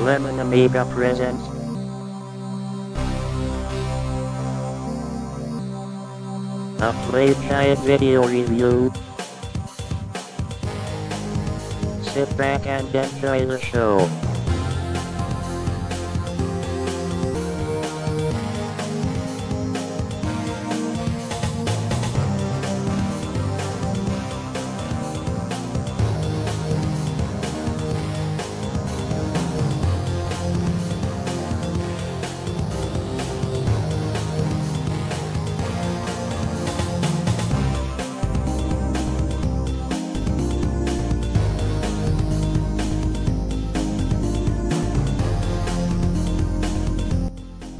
Lemon Amiga presents a Playguide video review. Sit back and enjoy the show.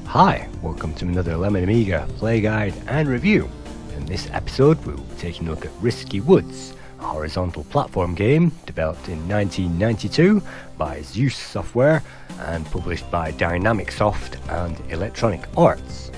Hi, welcome to another Lemon Amiga Playguide and review. In this episode we will be taking a look at Risky Woods, a horizontal platform game developed in 1992 by Zeus Software and published by Dynamic Soft and Electronic Arts.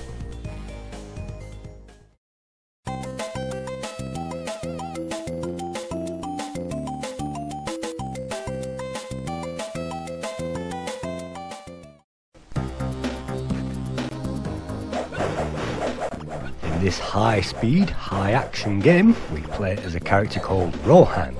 In this high-speed, high-action game, we play as a character called Rohan,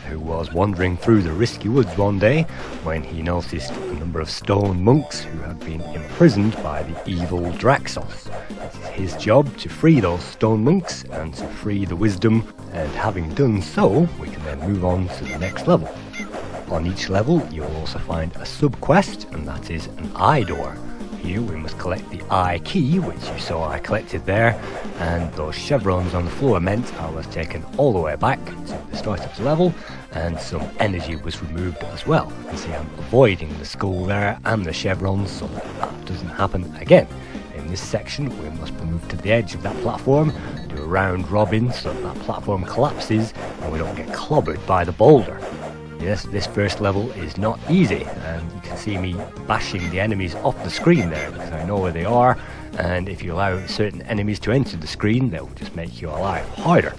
who was wandering through the risky woods one day when he noticed a number of stone monks who had been imprisoned by the evil Draxos. It is his job to free those stone monks and to free the wisdom, and having done so, we can then move on to the next level. On each level, you will also find a sub-quest, and that is an eye door. Here we must collect the eye key, which you saw I collected there, and those chevrons on the floor meant I was taken all the way back to the start of the level, and some energy was removed as well. You see I'm avoiding the skull there and the chevrons so that doesn't happen again. In this section we must move to the edge of that platform, do a round robin so that platform collapses and we don't get clobbered by the boulder. Yes, this first level is not easy, and you can see me bashing the enemies off the screen there because I know where they are, and if you allow certain enemies to enter the screen, they will just make your life harder.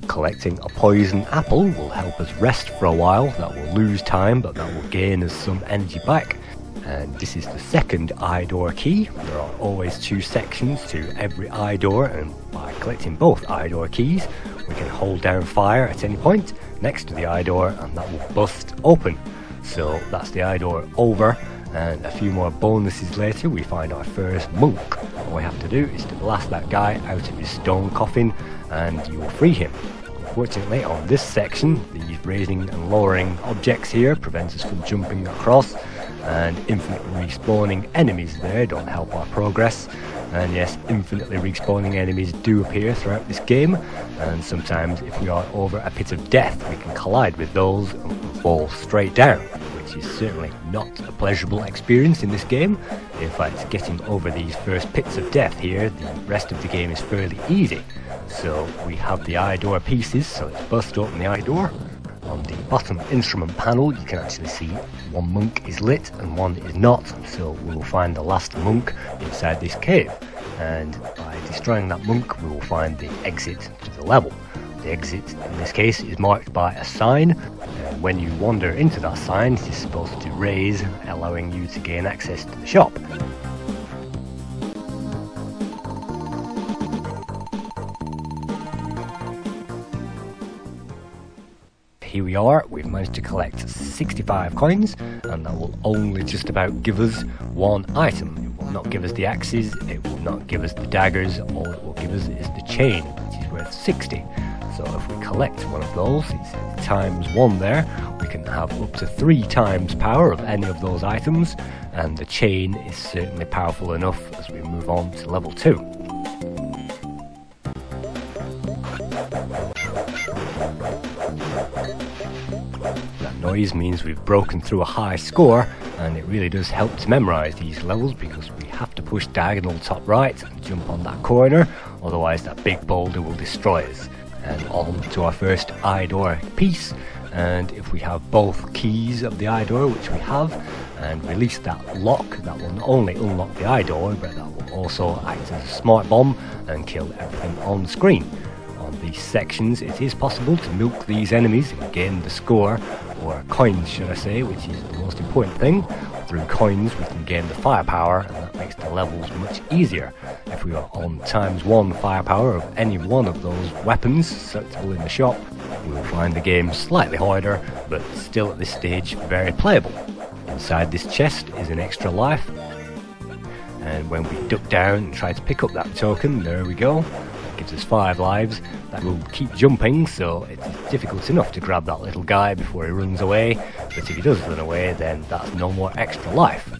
Collecting a poison apple will help us rest for a while. That will lose time, but that will gain us some energy back. And this is the second eye door key. There are always two sections to every eye door, and by collecting both eye door keys, we can hold down fire at any point next to the eye door and that will bust open. So that's the eye door over, and a few more bonuses later we find our first monk. All we have to do is to blast that guy out of his stone coffin and you will free him. Unfortunately on this section, these raising and lowering objects here prevent us from jumping across, and infinitely respawning enemies there don't help our progress. And yes, infinitely respawning enemies do appear throughout this game, and sometimes if we are over a pit of death we can collide with those and fall straight down, which is certainly not a pleasurable experience in this game. In fact, getting over these first pits of death here, the rest of the game is fairly easy. So we have the eye door pieces, so let's bust open the eye door. On the bottom instrument panel you can actually see one monk is lit and one is not, so we will find the last monk inside this cave, and by destroying that monk we will find the exit to the level. The exit in this case is marked by a sign, and when you wander into that sign it is supposed to raise, allowing you to gain access to the shop. Here we are, we've managed to collect 65 coins, and that will only just about give us one item. It will not give us the axes, it will not give us the daggers, all it will give us is the chain, which is worth 60. So if we collect one of those, it's times 1 there, we can have up to 3 times power of any of those items, and the chain is certainly powerful enough as we move on to level 2. That noise means we've broken through a high score, and it really does help to memorise these levels because we have to push diagonal top right and jump on that corner, otherwise that big boulder will destroy us. And on to our first eye door piece, and if we have both keys of the eye door, which we have, and release that lock, that will not only unlock the eye door, but that will also act as a smart bomb and kill everything on the screen. On these sections it is possible to milk these enemies and gain the score, or coins should I say, which is the most important thing. through coins, we can gain the firepower, and that makes the levels much easier. If we are on ×1 firepower of any one of those weapons selectable in the shop, we will find the game slightly harder, but still at this stage very playable. Inside this chest is an extra life, and when we duck down and try to pick up that token, there we go, that gives us 5 lives. That will keep jumping, so it's difficult enough to grab that little guy before he runs away, but if he does run away, then that's no more extra life.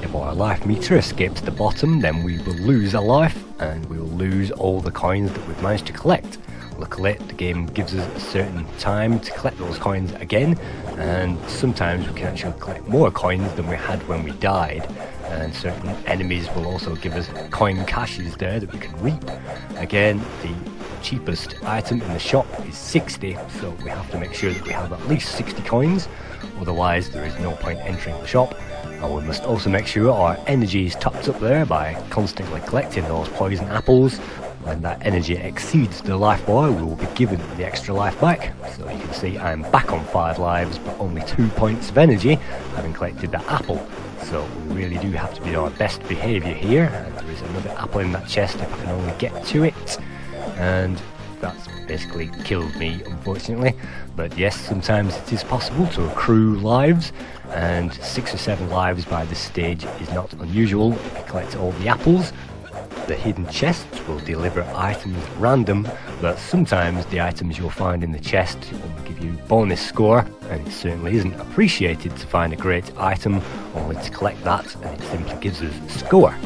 If our life meter escapes the bottom, then we will lose a life, and we will lose all the coins that we've managed to collect. Luckily, the game gives us a certain time to collect those coins again, and sometimes we can actually collect more coins than we had when we died, and certain enemies will also give us coin caches there that we can reap. Again, the cheapest item in the shop is 60, so we have to make sure that we have at least 60 coins, otherwise there is no point entering the shop. And we must also make sure our energy is topped up there by constantly collecting those poison apples. When that energy exceeds the life bar, we will be given the extra life back. So you can see I'm back on 5 lives, but only 2 points of energy, having collected that apple. So we really do have to be on our best behaviour here, and there is another apple in that chest if I can only get to it. And that's basically killed me, unfortunately. But yes, sometimes it is possible to accrue lives, and 6 or 7 lives by this stage is not unusual if you collect all the apples. The hidden chests will deliver items at random, but sometimes the items you'll find in the chest will give you bonus score, and it certainly isn't appreciated to find a great item only to collect that, and it simply gives us score.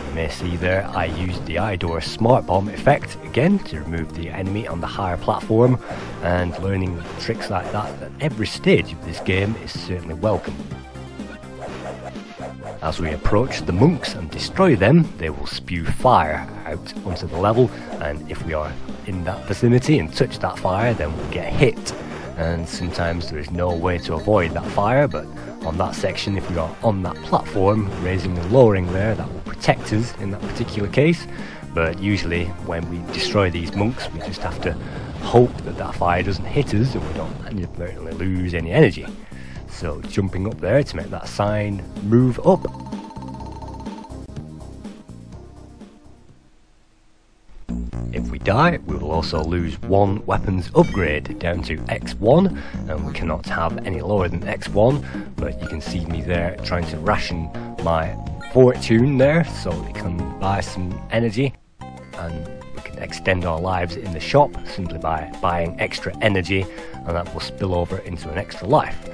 You may see there I used the iDoor Smart Bomb effect again to remove the enemy on the higher platform, and learning tricks like that at every stage of this game is certainly welcome. As we approach the monks and destroy them, they will spew fire out onto the level, and if we are in that vicinity and touch that fire, then we'll get hit. And sometimes there is no way to avoid that fire, but on that section, if we are on that platform, raising and lowering there, that will protect us in that particular case. But usually when we destroy these monks, we just have to hope that that fire doesn't hit us and we don't inadvertently lose any energy. So jumping up there to make that sign move up. If we die, we will also lose 1 weapons upgrade down to X1, and we cannot have any lower than X1, but you can see me there trying to ration my fortune there so we can buy some energy, and we can extend our lives in the shop simply by buying extra energy, and that will spill over into an extra life.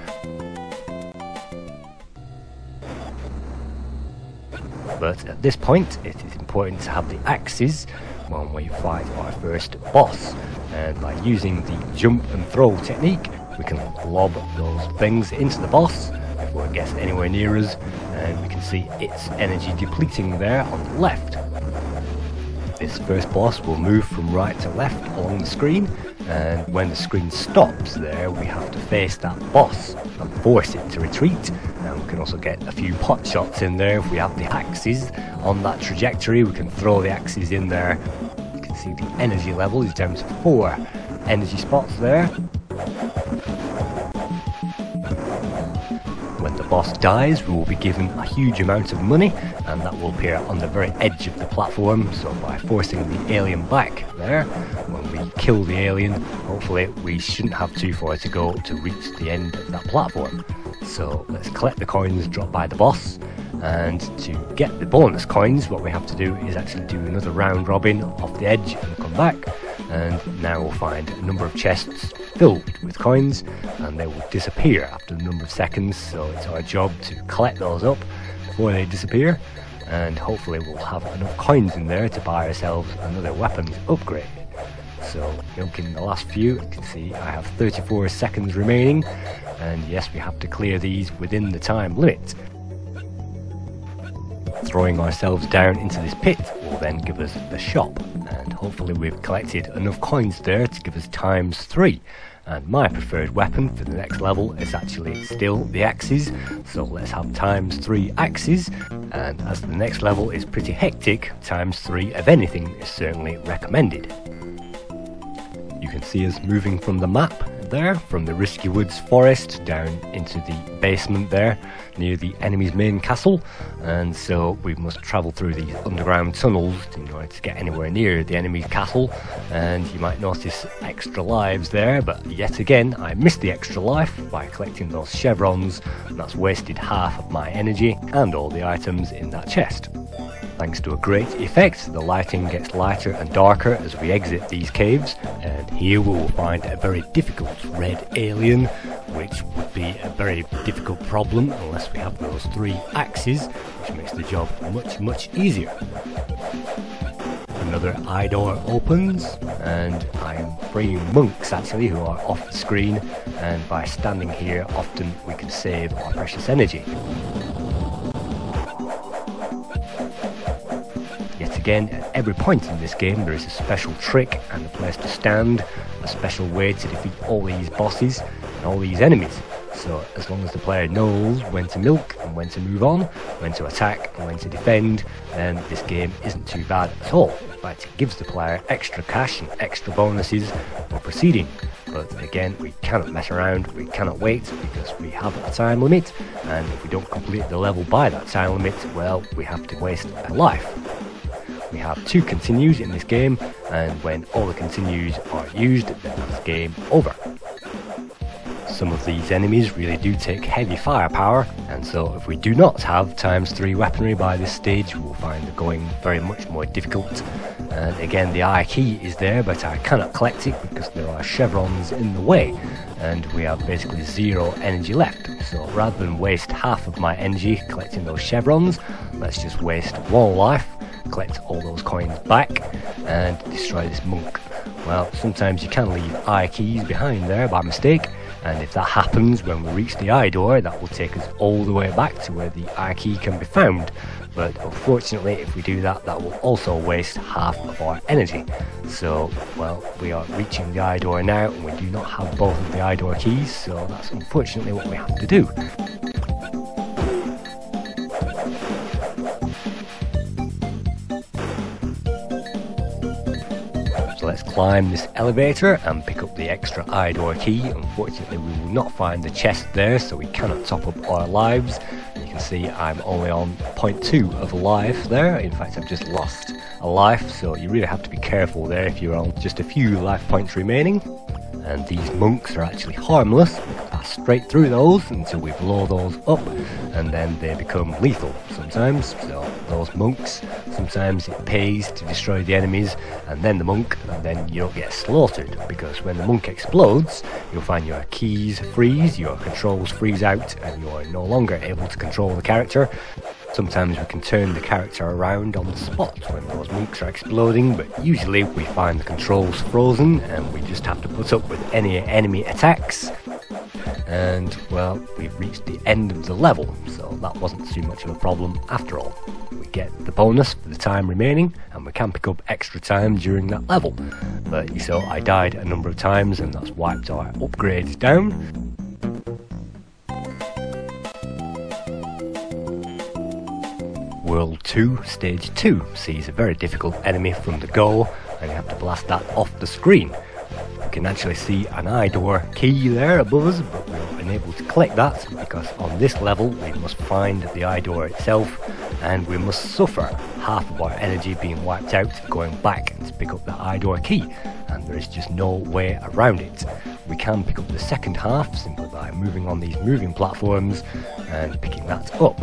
But at this point, it is important to have the axes when we fight our first boss, and by using the jump and throw technique, we can lob those things into the boss before it gets anywhere near us, and we can see its energy depleting there on the left. This first boss will move from right to left along the screen, and when the screen stops there, we have to face that boss and force it to retreat. And we can also get a few pot shots in there if we have the axes on that trajectory. We can throw the axes in there. You can see the energy level is down to 4 energy spots there. When the boss dies, we will be given a huge amount of money, and that will appear on the very edge of the platform. So by forcing the alien back there, when we kill the alien, hopefully we shouldn't have too far to go to reach the end of that platform. So let's collect the coins dropped by the boss, and to get the bonus coins, what we have to do is actually do another round robin off the edge and come back, and now we'll find a number of chests filled with coins, and they will disappear after a number of seconds, so it's our job to collect those up before they disappear, and hopefully we'll have enough coins in there to buy ourselves another weapons upgrade. So milking the last few, you can see I have 34 seconds remaining, and yes, we have to clear these within the time limit. Throwing ourselves down into this pit will then give us the shop, and hopefully we've collected enough coins there to give us ×3. And my preferred weapon for the next level is actually still the axes, so let's have ×3 axes, and as the next level is pretty hectic, ×3 of anything is certainly recommended. You can see us moving from the map, there from the Risky Woods forest down into the basement there near the enemy's main castle, and so we must travel through these underground tunnels in order to get anywhere near the enemy's castle. And you might notice extra lives there, but yet again I missed the extra life by collecting those chevrons, and that's wasted half of my energy and all the items in that chest. Thanks to a great effect, the lighting gets lighter and darker as we exit these caves, and here we will find a very difficult red alien, which would be a very difficult problem unless we have those 3 axes, which makes the job much easier. Another eye door opens, and I am freeing monks actually who are off the screen, and by standing here often we can save our precious energy. Again, at every point in this game there is a special trick and a place to stand, a special way to defeat all these bosses and all these enemies. So as long as the player knows when to milk and when to move on, when to attack and when to defend, then this game isn't too bad at all. In fact, it gives the player extra cash and extra bonuses for proceeding. But again, we cannot mess around, we cannot wait, because we have a time limit, and if we don't complete the level by that time limit, well, we have to waste a life. We have 2 continues in this game, and when all the continues are used, then that's game over. Some of these enemies really do take heavy firepower, and so if we do not have ×3 weaponry by this stage, we'll find the going very much more difficult. And again, the I key is there, but I cannot collect it because there are chevrons in the way, and we have basically 0 energy left. So rather than waste half of my energy collecting those chevrons, let's just waste 1 life, collect all those coins back, and destroy this monk. Well, sometimes you can leave eye keys behind there by mistake, and if that happens when we reach the eye door, that will take us all the way back to where the eye key can be found. But unfortunately, if we do that, that will also waste half of our energy. So, well, we are reaching the eye door now, and we do not have both of the eye door keys, so that's unfortunately what we have to do. Let's climb this elevator and pick up the extra eye door key. Unfortunately, we will not find the chest there, so we cannot top up our lives. You can see I'm only on 0.2 of life there. In fact, I've just lost a life, so you really have to be careful there if you're on just a few life points remaining. And these monks are actually harmless. We can pass straight through those until we blow those up, and then they become lethal sometimes. So those monks, sometimes it pays to destroy the enemies and then the monk, and then you don't get slaughtered, because when the monk explodes, you'll find your keys freeze, your controls freeze out, and you're no longer able to control the character. Sometimes we can turn the character around on the spot when those monks are exploding, but usually we find the controls frozen and we just have to put up with any enemy attacks. And well, we've reached the end of the level, so that wasn't too much of a problem after all. We get the bonus for the time remaining, and we can pick up extra time during that level. But you saw I died a number of times, and that's wiped our upgrades down. World 2, Stage 2 sees a very difficult enemy from the go, and you have to blast that off the screen. You can actually see an eye door key there above us, but we're unable to collect that because on this level we must find the eye door itself, and we must suffer half of our energy being wiped out going back to pick up the eye door key, and there is just no way around it. We can pick up the second half simply by moving on these moving platforms and picking that up.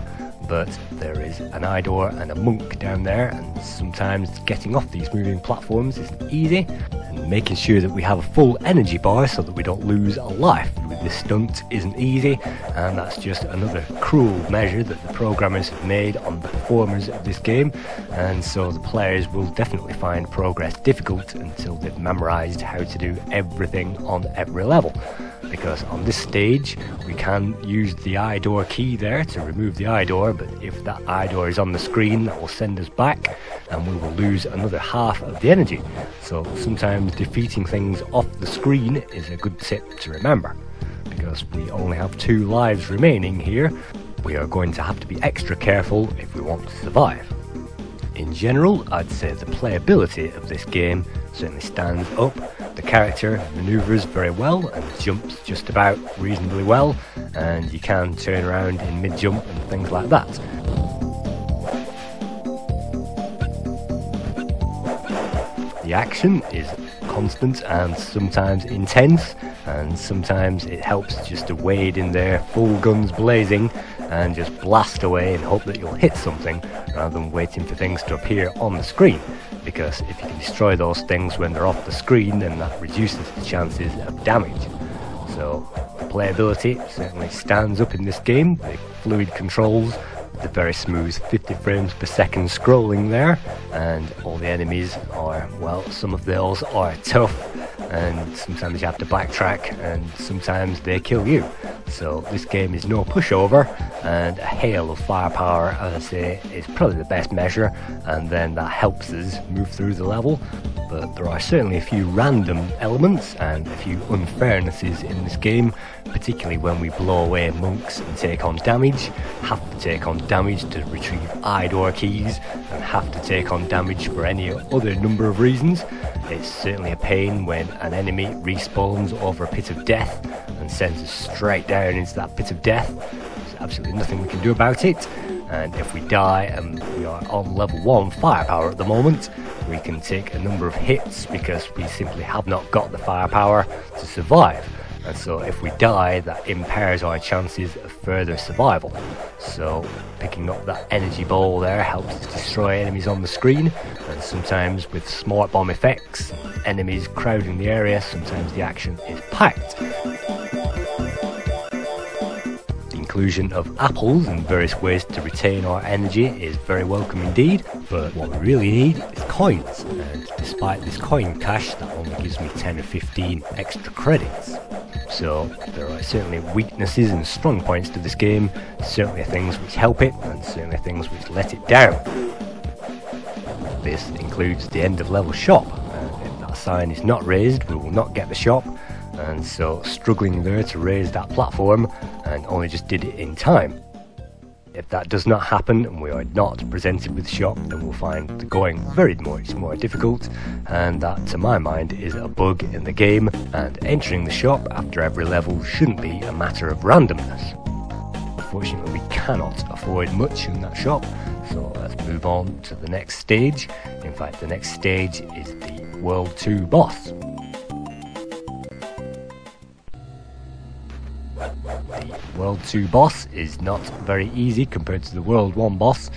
But there is an eye door and a monk down there, and sometimes getting off these moving platforms isn't easy, and making sure that we have a full energy bar so that we don't lose a life with this stunt isn't easy, and that's just another cruel measure that the programmers have made on the performers of this game, and so the players will definitely find progress difficult until they've memorized how to do everything on every level. Because on this stage we can use the eye door key there to remove the eye door, but if that eye door is on the screen, that will send us back and we will lose another half of the energy. So sometimes defeating things off the screen is a good tip to remember. Because we only have 2 lives remaining here, we are going to have to be extra careful if we want to survive. In general, I'd say the playability of this game certainly stands up The character manoeuvres very well and jumps just about reasonably well, and you can turn around in mid-jump and things like that. The action is constant and sometimes intense, and sometimes it helps just to wade in there full guns blazing and just blast away and hope that you'll hit something rather than waiting for things to appear on the screen, because if you can destroy those things when they're off the screen, then that reduces the chances of damage. So the playability certainly stands up in this game. The fluid controls, the very smooth 50 frames per second scrolling there, and all the enemies are, well, some of those are tough, and sometimes you have to backtrack, and sometimes they kill you. So this game is no pushover, and a hail of firepower, as I say, is probably the best measure, and then that helps us move through the level. But there are certainly a few random elements and a few unfairnesses in this game, particularly when we blow away monks and take on damage, have to take on damage to retrieve eye-door keys, and have to take on damage for any other number of reasons. It's certainly a pain when an enemy respawns over a pit of death and sends us straight down into that pit of death. There's absolutely nothing we can do about it, and if we die and we are on level 1 firepower at the moment, we can take a number of hits because we simply have not got the firepower to survive. And so if we die, that impairs our chances of further survival. So picking up that energy ball there helps us destroy enemies on the screen, and sometimes with smart bomb effects, enemies crowding the area, sometimes the action is packed. The inclusion of apples and various ways to retain our energy is very welcome indeed, but what we really need is coins, and despite this coin cache, that only gives me 10 or 15 extra credits. So there are certainly weaknesses and strong points to this game, certainly things which help it and certainly things which let it down. This includes the end of level shop, and if that sign is not raised we will not get the shop, and so struggling there to raise that platform and only just did it in time. If that does not happen and we are not presented with shop, then we'll find the going very much more difficult, and that to my mind is a bug in the game, and entering the shop after every level shouldn't be a matter of randomness. Unfortunately we cannot afford much in that shop, so let's move on to the next stage. In fact, the next stage is the World 2 boss. The World 2 boss is not very easy compared to the World 1 boss,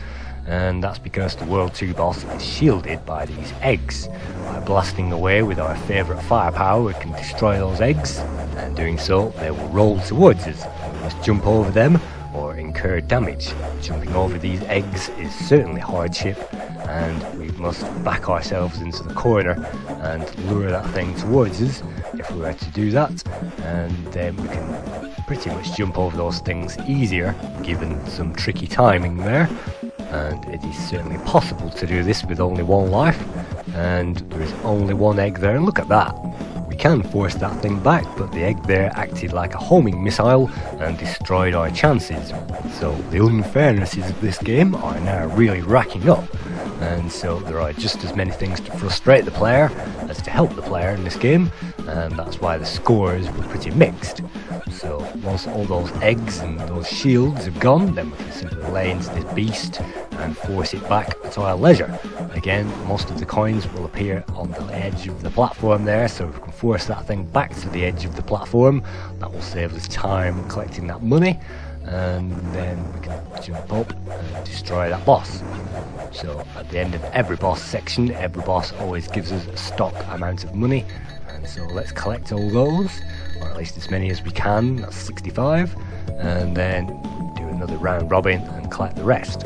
and that's because the World 2 boss is shielded by these eggs. By blasting away with our favourite firepower, we can destroy those eggs, and doing so they will roll towards us. We must jump over them or incur damage. Jumping over these eggs is certainly hardship, and we must back ourselves into the corner and lure that thing towards us if we were to do that, and then we can pretty much jump over those things easier given some tricky timing there. And it is certainly possible to do this with only one life, and there is only one egg there, and look at that. We can force that thing back, but the egg there acted like a homing missile and destroyed our chances. So the unfairnesses of this game are now really racking up, and so there are just as many things to frustrate the player as to help the player in this game, and that's why the scores were pretty mixed. So once all those eggs and those shields have gone, then we can simply lay into this beast and force it back at our leisure. Again, most of the coins will appear on the edge of the platform there, so if we can force that thing back to the edge of the platform, that will save us time collecting that money, and then we can jump up and destroy that boss. So at the end of every boss section, every boss always gives us a stock amount of money, and so let's collect all those, or at least as many as we can. That's 65, and then do another round robin and collect the rest.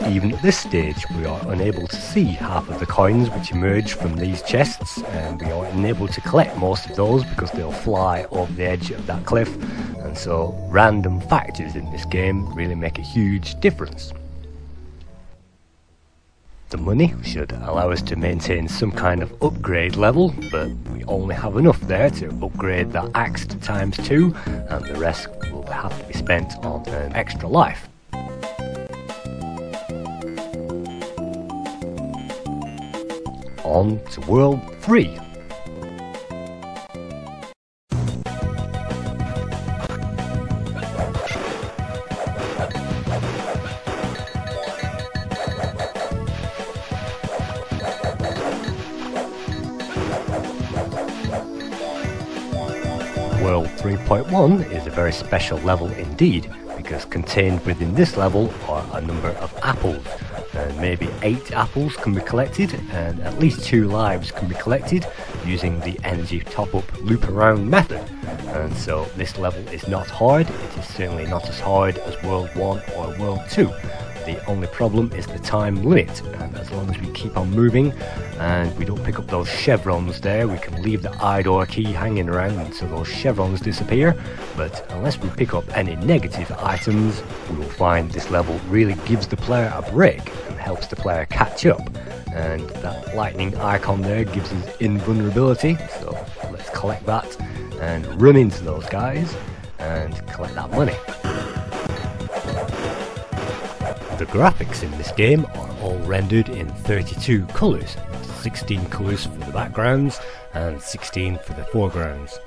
Even at this stage we are unable to see half of the coins which emerge from these chests, and we are unable to collect most of those because they'll fly over the edge of that cliff, and so random factors in this game really make a huge difference. The money should allow us to maintain some kind of upgrade level, but we only have enough there to upgrade that axe to ×2, and the rest will have to be spent on an extra life. on to World 3. World 3.1 is a very special level indeed, because contained within this level are a number of apples. And maybe 8 apples can be collected, and at least 2 lives can be collected using the energy top-up loop-around method. And so this level is not hard. It is certainly not as hard as World 1 or World 2. The only problem is the time limit, and as long as we keep on moving and we don't pick up those chevrons there, we can leave the I-door key hanging around until those chevrons disappear. But unless we pick up any negative items, we will find this level really gives the player a break and helps the player catch up. And that lightning icon there gives us invulnerability, so let's collect that and run into those guys and collect that money. The graphics in this game are all rendered in 32 colours, 16 colours for the backgrounds and 16 for the foregrounds.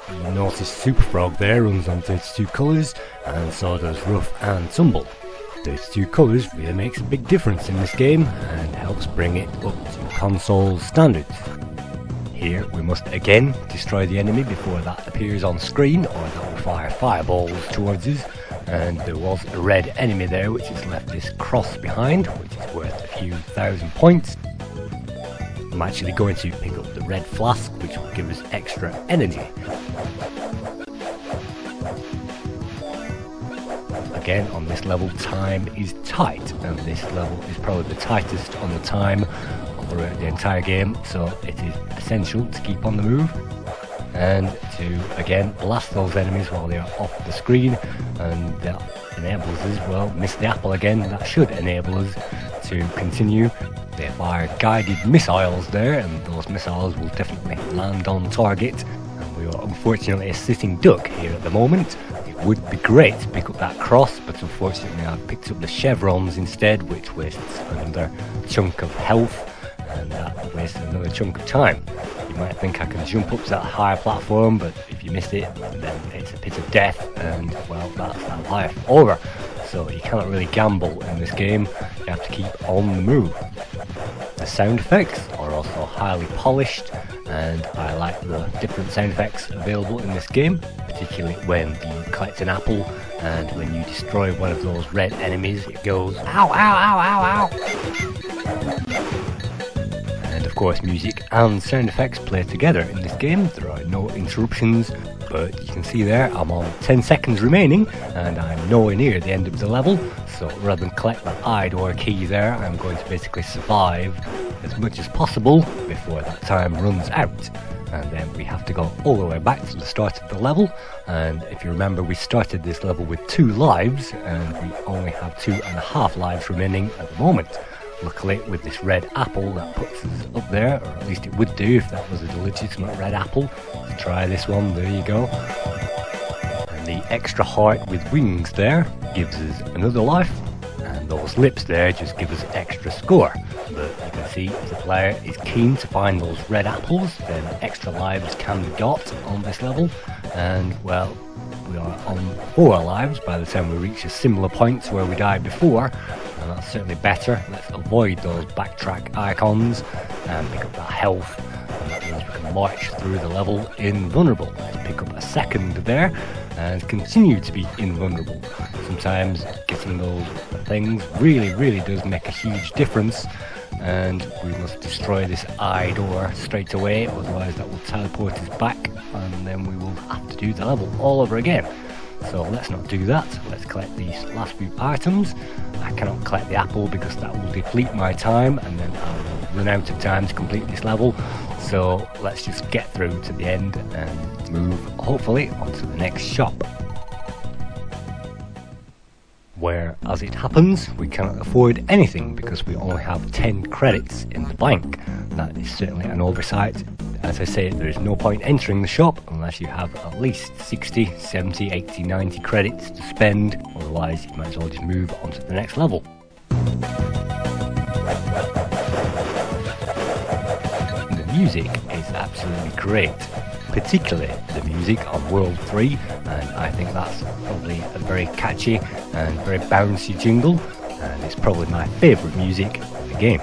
You notice Super Frog there runs on 32 colours, and so does Rough and Tumble. 32 colours really makes a big difference in this game and helps bring it up to console standards. Here we must again destroy the enemy before that appears on screen, or that will fire fireballs towards us. And there was a red enemy there which has left this cross behind, which is worth a few thousand points. I'm actually going to pick up the red flask, which will give us extra energy. Again, on this level time is tight, and this level is probably the tightest on the time throughout the entire game, so it is essential to keep on the move and to again blast those enemies while they are off the screen, and that enables us, well, miss the apple again, that should enable us to continue. They fire guided missiles there, and those missiles will definitely land on target, and we are unfortunately a sitting duck here at the moment. It would be great to pick up that cross, but unfortunately I've picked up the chevrons instead, which wastes another chunk of health, and that wastes another chunk of time. You might think I can jump up to that higher platform, but if you miss it, then it's a pit of death, and well, that's that life over. So you cannot really gamble in this game, you have to keep on the move. The sound effects are also highly polished, and I like the different sound effects available in this game, particularly when you collect an apple and when you destroy one of those red enemies, it goes ow, ow, ow, ow, ow. And of course music and sound effects play together in this game. There are no interruptions, but you can see there I'm on 10 seconds remaining and I'm nowhere near the end of the level, so rather than collect that I-door key there, I'm going to basically survive as much as possible before that time runs out. And then we have to go all the way back to the start of the level, and if you remember, we started this level with 2 lives and we only have 2.5 lives remaining at the moment. Luckily, with this red apple, that puts us up there, or at least it would do if that was a legitimate red apple. Let's try this one, there you go. And the extra heart with wings there gives us another life, and those lips there just give us extra score. But you can see if the player is keen to find those red apples, then extra lives can be got on this level, and well, we are on 4 lives by the time we reach a similar point to where we died before, and that's certainly better. Let's avoid those backtrack icons and pick up that health, and that means we can march through the level invulnerable. Let's pick up a second there and continue to be invulnerable. Sometimes getting those things really does make a huge difference, and we must destroy this I-door straight away, otherwise that will teleport us back and then we will have to do the level all over again. So let's not do that, let's collect these last few items. I cannot collect the apple because that will deplete my time and then I will run out of time to complete this level. So let's just get through to the end and move hopefully onto the next shop, where, as it happens, we cannot afford anything because we only have 10 credits in the bank. That is certainly an oversight. As I say, there is no point entering the shop unless you have at least 60, 70, 80, 90 credits to spend, otherwise you might as well just move on to the next level. music is absolutely great, particularly the music on World 3, and I think that's probably a very catchy and very bouncy jingle, and it's probably my favourite music in the game.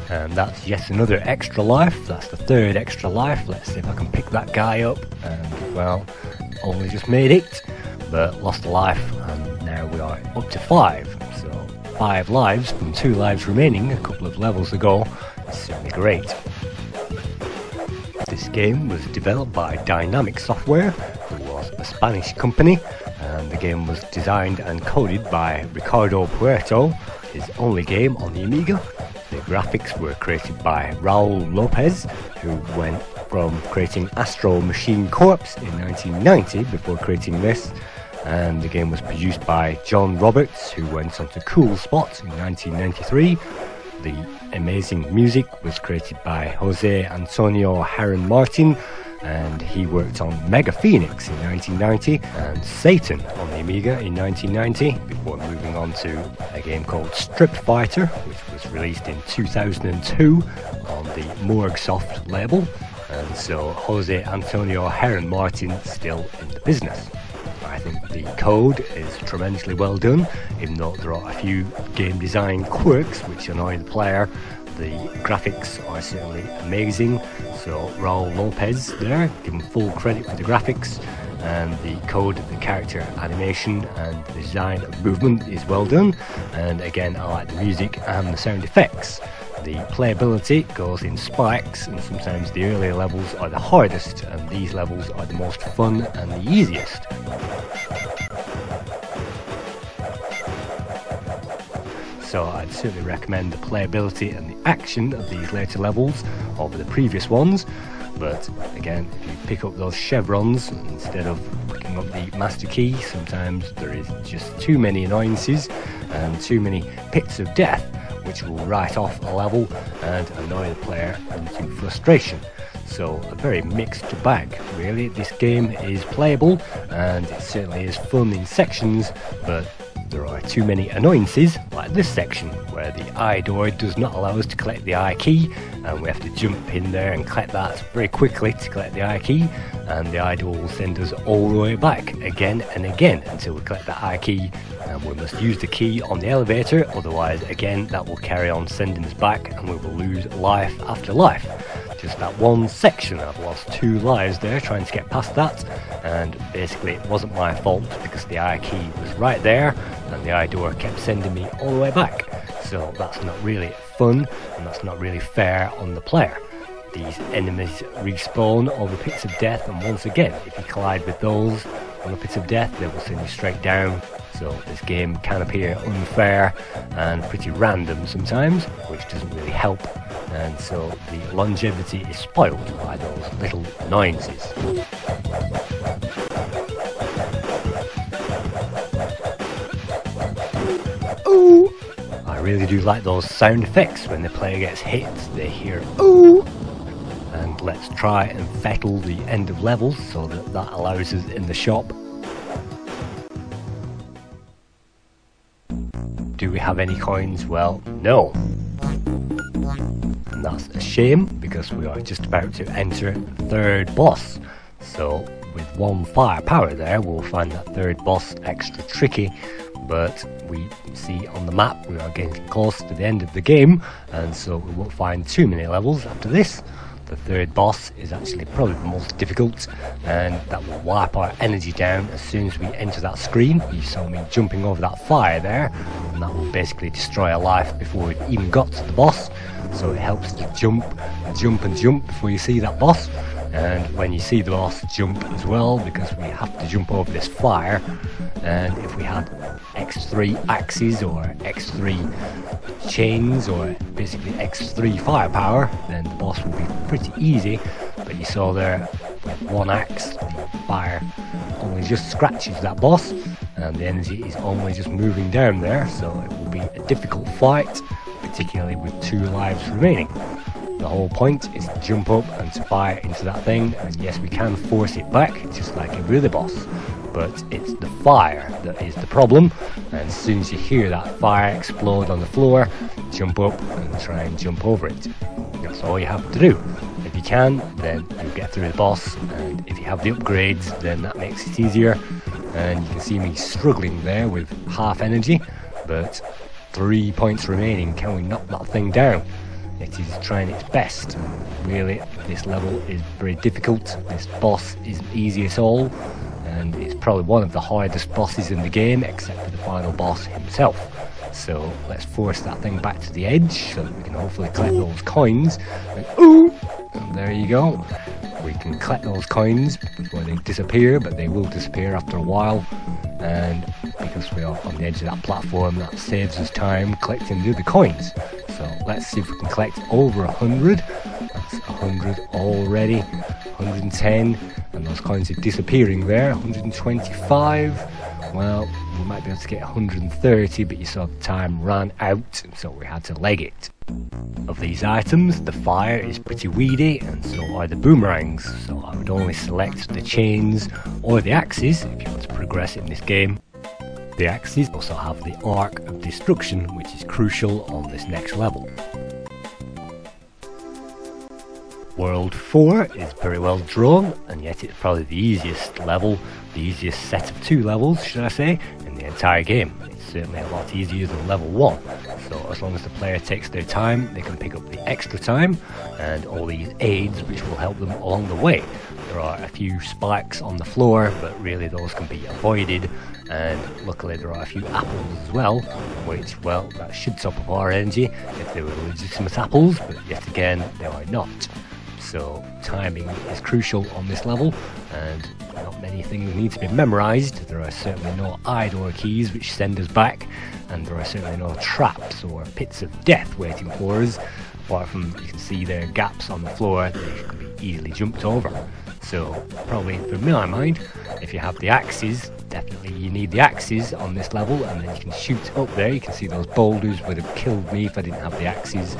And that's yet another extra life. That's the third extra life. Let's see if I can pick that guy up. And well, only just made it, but lost a life, and now we are up to 5. So 5 lives from 2 lives remaining a couple of levels ago. It's certainly great. This game was developed by Dynamic Software, who was a Spanish company, and the game was designed and coded by Ricardo Puerto, his only game on the Amiga. The graphics were created by Raul Lopez, who went from creating Astro Machine Corps in 1990 before creating this, and the game was produced by John Roberts, who went on to Cool Spot in 1993. The amazing music was created by Jose Antonio Heron Martin, and he worked on Mega Phoenix in 1990 and Satan on the Amiga in 1990 before moving on to a game called Strip Fighter, which was released in 2002 on the Morgsoft label. And so Jose Antonio Heron Martin still in the business. I think the code is tremendously well done, even though there are a few game design quirks which annoy the player. The graphics are certainly amazing, so Raul Lopez there, give him full credit for the graphics, and the code, the character animation and the design of movement is well done, and again I like the music and the sound effects. The playability goes in spikes, and sometimes the earlier levels are the hardest and these levels are the most fun and the easiest. So I'd certainly recommend the playability and the action of these later levels over the previous ones, but again, if you pick up those chevrons instead of picking up the master key, sometimes there is just too many annoyances and too many pits of death which will write off a level and annoy the player into frustration. So a very mixed bag really. This game is playable and it certainly is fun in sections, but there are too many annoyances, like this section where the I door does not allow us to collect the I key, and we have to jump in there and collect that very quickly to collect the I key, and the I door will send us all the way back again and again until we collect the I key, and we must use the key on the elevator, otherwise again that will carry on sending us back and we will lose life after life. Just that one section, I've lost 2 lives there trying to get past that, and basically it wasn't my fault because the I key was right there and the I door kept sending me all the way back. So that's not really fun and that's not really fair on the player. These enemies respawn over pits of death, and once again if you collide with those on the pits of death they will send you straight down. So this game can appear unfair and pretty random sometimes, which doesn't really help, and so the longevity is spoiled by those little annoyances. Ooh! I really do like those sound effects when the player gets hit, they hear ooh! And let's try and fettle the end of levels so that allows us in the shop. Do we have any coins? Well, no. And that's a shame because we are just about to enter the third boss. So with 1 firepower there, we'll find that third boss extra tricky. But we see on the map we are getting close to the end of the game, and so we won't find too many levels after this. The third boss is actually probably the most difficult, and that will wipe our energy down as soon as we enter that screen. You saw me jumping over that fire there, and that will basically destroy a life before we even got to the boss. So it helps to jump and jump and jump before you see that boss, and when you see the boss, jump as well, because we have to jump over this fire. And if we had X3 axes or X3 chains or basically X3 firepower, then the boss would be pretty easy. But you saw there, with 1 axe, the fire only just scratches that boss and the energy is only just moving down there, so it will be a difficult fight, particularly with 2 lives remaining. The whole point is to jump up and to fire into that thing, and yes, we can force it back, just like every other boss. But it's the fire that is the problem, and as soon as you hear that fire explode on the floor, jump up and try and jump over it. That's all you have to do. If you can, then you'll get through the boss, and if you have the upgrades, then that makes it easier. And you can see me struggling there with half energy, but 3 points remaining. Can we knock that thing down? It is trying its best. Really, this level is very difficult. This boss isn't easy at all, and it's probably one of the hardest bosses in the game, except for the final boss himself. So let's force that thing back to the edge so that we can hopefully collect those coins. And there you go. We can collect those coins before they disappear, but they will disappear after a while. And because we are on the edge of that platform, that saves us time collecting the other coins. So let's see if we can collect over 100. That's 100 already. 110, and those coins are disappearing there. 125. Well, we might be able to get 130, but you saw the time ran out, so we had to leg it. Of these items, the fire is pretty weedy, and so are the boomerangs, so I would only select the chains or the axes if you want to progress in this game. The axes also have the arc of destruction, which is crucial on this next level. World 4 is very well drawn, and yet it's probably the easiest level, the easiest set of 2 levels, should I say, in the entire game. It's certainly a lot easier than level 1, so as long as the player takes their time, they can pick up the extra time, and all these aids which will help them along the way. There are a few spikes on the floor, but really those can be avoided, and luckily there are a few apples as well, which, well, that should top up our energy if they were legitimate apples, but yet again, they are not. So timing is crucial on this level, and not many things need to be memorised. There are certainly no idle keys which send us back, and there are certainly no traps or pits of death waiting for us, apart from you can see there are gaps on the floor that can be easily jumped over. So probably, from my mind, if you have the axes, definitely you need the axes on this level, and then you can shoot up there. You can see those boulders would have killed me if I didn't have the axes.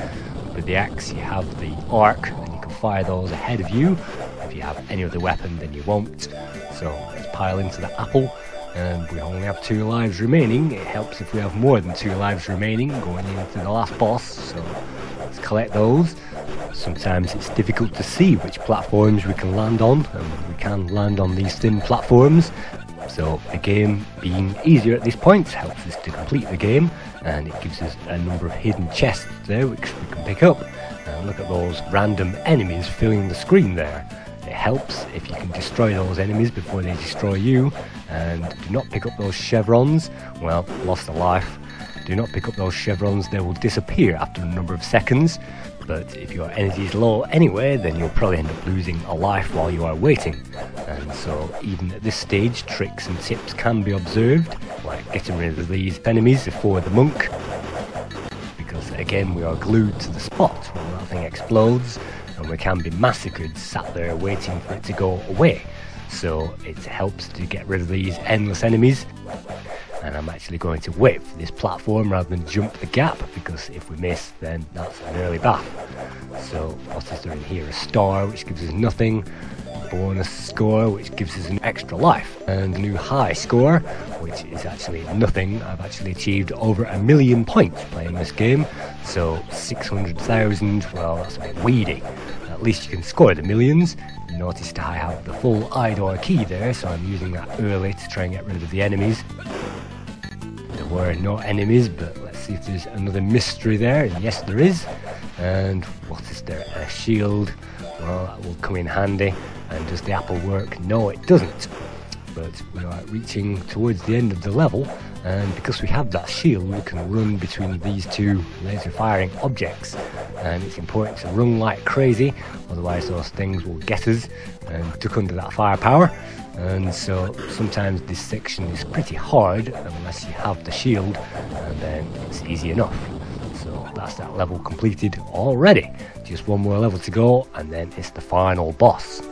With the axe you have the arc, and you can fire those ahead of you. If you have any other weapon, then you won't. So let's pile into the apple, and we only have 2 lives remaining. It helps if we have more than 2 lives remaining going into the last boss, so let's collect those. Sometimes it's difficult to see which platforms we can land on, and we can land on these thin platforms. So the game being easier at this point helps us to complete the game, and it gives us a number of hidden chests there which we can pick up. And look at those random enemies filling the screen there. It helps if you can destroy those enemies before they destroy you, and do not pick up those chevrons. Well, lost a life. Do not pick up those chevrons, they will disappear after a number of seconds. But if your energy is low anyway, then you'll probably end up losing a life while you are waiting. And so even at this stage, tricks and tips can be observed, like getting rid of these enemies before the monk, because again we are glued to the spot when that thing explodes, and we can be massacred sat there waiting for it to go away. So it helps to get rid of these endless enemies. And I'm actually going to wait for this platform rather than jump the gap, because if we miss, then that's an early bath. So what is there in here? A star, which gives us nothing. Bonus score, which gives us an extra life. And a new high score, which is actually nothing. I've actually achieved over 1 million points playing this game. So 600,000, well, that's a bit weedy. At least you can score the millions. You noticed I have the full idle key there, so I'm using that early to try and get rid of the enemies. There were no enemies, but let's see if there's another mystery there. And yes, there is. And what is there? A shield. Well, that will come in handy. And does the apple work? No, it doesn't. But we are reaching towards the end of the level, and because we have that shield, we can run between these 2 laser firing objects. And it's important to run like crazy, otherwise those things will get us and duck under that firepower. And so sometimes this section is pretty hard unless you have the shield, and then it's easy enough. So that's that level completed already. Just 1 more level to go, and then it's the final boss.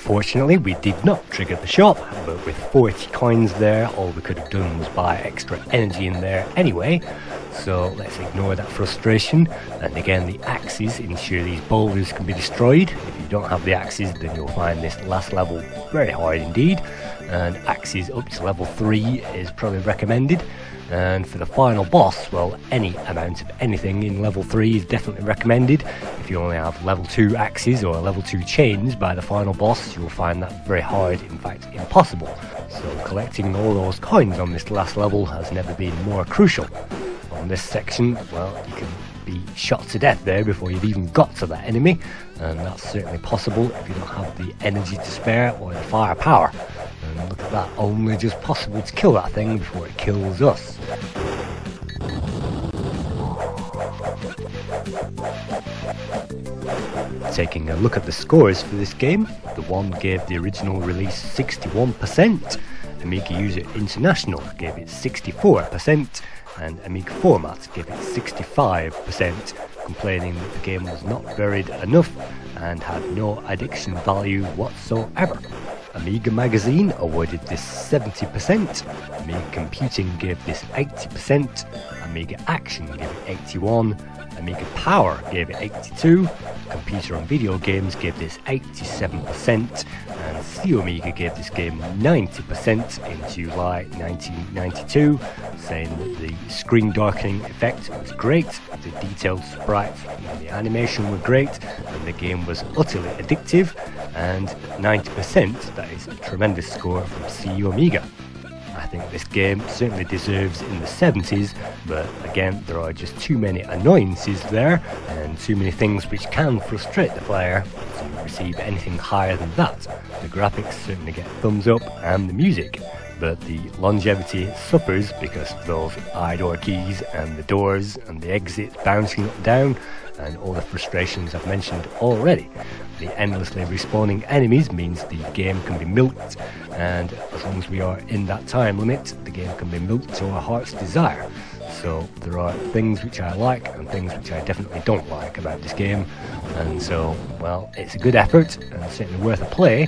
Unfortunately, we did not trigger the shop, but with 40 coins there, all we could have done was buy extra energy in there anyway. So let's ignore that frustration, and again the axes ensure these boulders can be destroyed. If you don't have the axes, then you'll find this last level very hard indeed, and axes up to level 3 is probably recommended. And for the final boss, well, any amount of anything in level 3 is definitely recommended. If you only have level 2 axes or level 2 chains by the final boss, you'll find that very hard, in fact impossible. So collecting all those coins on this last level has never been more crucial. On this section, well, you can be shot to death there before you've even got to that enemy, and that's certainly possible if you don't have the energy to spare or the firepower. And look at that, only just possible to kill that thing before it kills us. Taking a look at the scores for this game, the one gave the original release 61%, Amiga User International gave it 64%, and Amiga Format gave it 65%, complaining that the game was not varied enough and had no addiction value whatsoever. Amiga Magazine awarded this 70%, Amiga Computing gave this 80%, Amiga Action gave it 81%, Amiga Power gave it 82%, Computer and Video Games gave this 87%, and C.U Amiga gave this game 90% in July 1992, saying that the screen darkening effect was great, the detailed sprites and the animation were great, and the game was utterly addictive, and 90%, that is a tremendous score from C.U Amiga. I think this game certainly deserves in the 70s, but again there are just too many annoyances there and too many things which can frustrate the player to receive anything higher than that. The graphics certainly get thumbs up and the music, but the longevity suffers because of those I-door keys and the doors and the exits bouncing up and down and all the frustrations I've mentioned already. The endlessly respawning enemies means the game can be milked, and as long as we are in that time limit, the game can be milked to our heart's desire. So there are things which I like and things which I definitely don't like about this game, and so, well, it's a good effort and certainly worth a play.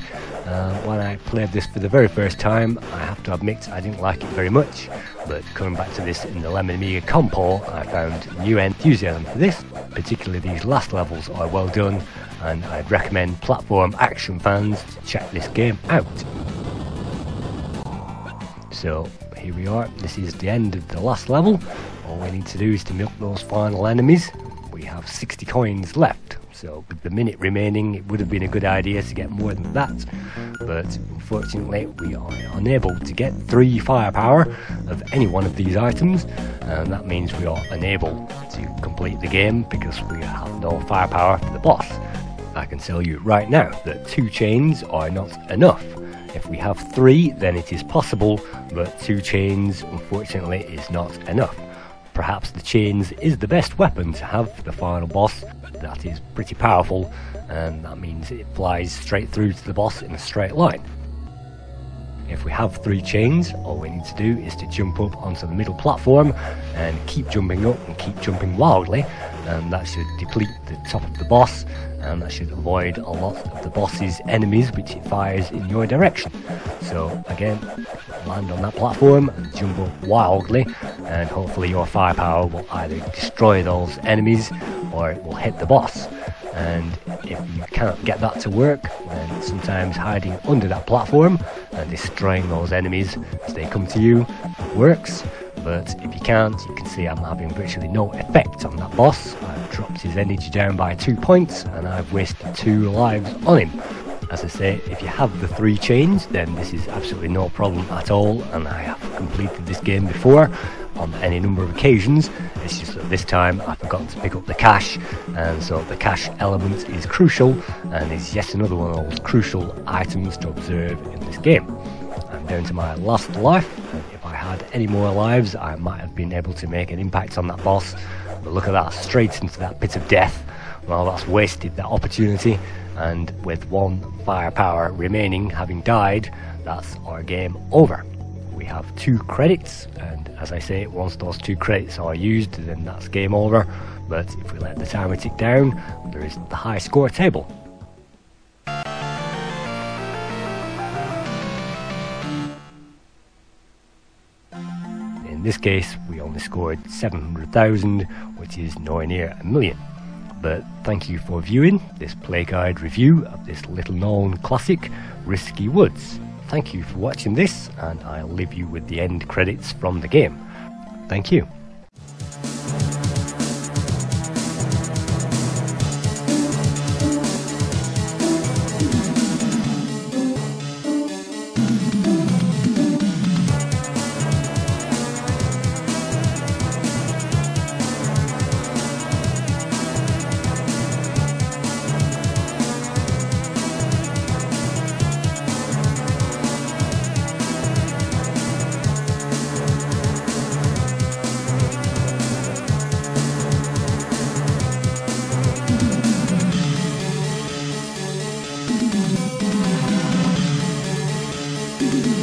When I played this for the very first time, I have to admit I didn't like it very much, but coming back to this in the Lemon Amiga Compo, I found new enthusiasm for this. Particularly these last levels are well done, and I'd recommend platform action fans to check this game out. So here we are, this is the end of the last level. All we need to do is to milk those final enemies. We have 60 coins left, so with the minute remaining it would have been a good idea to get more than that, but unfortunately we are unable to get 3 firepower of any one of these items, and that means we are unable to complete the game because we have no firepower for the boss. I can tell you right now that 2 chains are not enough. If we have 3, then it is possible, but 2 chains unfortunately is not enough. Perhaps the chains is the best weapon to have for the final boss. That is pretty powerful, and that means it flies straight through to the boss in a straight line. If we have 3 chains, all we need to do is to jump up onto the middle platform and keep jumping up and keep jumping wildly, and that should deplete the top of the boss, and that should avoid a lot of the boss's enemies which it fires in your direction. So again, land on that platform and jump up wildly, and hopefully your firepower will either destroy those enemies or it will hit the boss. And if you cannot get that to work, then sometimes hiding under that platform and destroying those enemies as they come to you works. But if you can't, you can see I'm having virtually no effect on that boss. I've dropped his energy down by 2 points and I've wasted 2 lives on him. As I say, if you have the 3 chains, then this is absolutely no problem at all, and I have completed this game before on any number of occasions. It's just that this time I forgot to pick up the cash, and so the cash element is crucial and is yet another one of those crucial items to observe in this game. I'm down to my last life, and if I had any more lives I might have been able to make an impact on that boss, but look at that, straight into that pit of death. Well, that's wasted that opportunity, and with 1 firepower remaining, having died, that's our game over. We have 2 credits, and as I say, once those 2 credits are used, then that's game over. But if we let the timer tick down, there is the high score table. this case we only scored 700,000, which is nowhere near a million. But thank you for viewing this Playguide review of this little known classic, Risky Woods. Thank you for watching this, and I'll leave you with the end credits from the game. Thank you. You